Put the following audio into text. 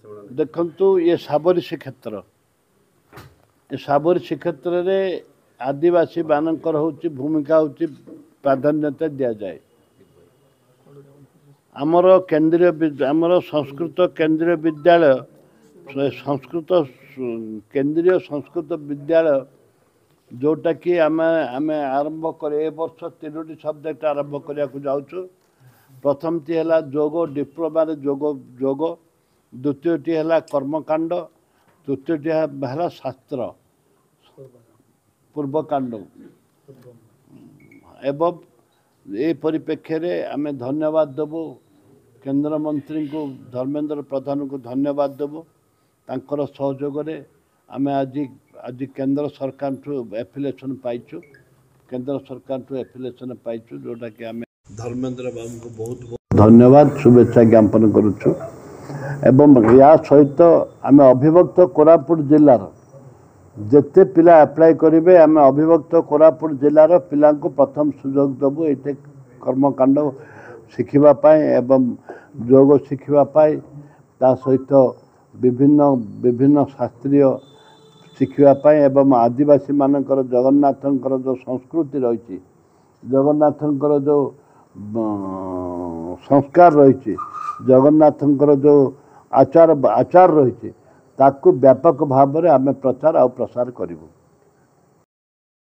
देखु ये साबरी श्रीक्षेत्र ये साबरी श्रीक्षेत्र में आदिवासी मानकर हूँ भूमिका हूँ प्राधान्यता दि जाए आमर केंद्रीय आमर संस्कृत केंद्रीय विद्यालय संस्कृत केंद्रीय संस्कृत विद्यालय जोटा कि आम आरंभ कर वर्ष 3टी सब्जेक्ट आरंभ करने को जाऊँ प्रथम टी है जोग डिप्लोमा जोग जोग द्वितीय टी है कर्मकांड तृतीय टी है शास्त्र पूर्वकांड एवं ये परिप्रेक्षी में आम धन्यवाद देवु केंद्र मंत्री को धर्मेंद्र प्रधान को धन्यवाद देवु तांकर सहयोग आम आज आज केंद्र सरकार एफिलिएशन पाइचु केंद्र सरकार एफिलिएशन पाइचु जोटा कि आम धर्मेंद्र बाबू को बहुत बहुत धन्यवाद शुभेच्छा ज्ञापन करुचु एवं या सहित आम अविभक्त कोरापुट जिलार जिते पिला अप्लाई करेंगे आम अविभक्त कोरापुट जिलार पिला को प्रथम सुजोग देवु ये कर्मकांड शिखापी एवं योग शिखापी ता सहित विभिन्न विभिन्न शास्त्रीय शिखापी एवं आदिवासी मानकर जगन्नाथंकर जो संस्कृति रही जगन्नाथंकर जो संस्कार रही जगन्नाथंकर जो आचार आचार रही ताकू व्यापक भाव में आम प्रचार और प्रसार करूँ।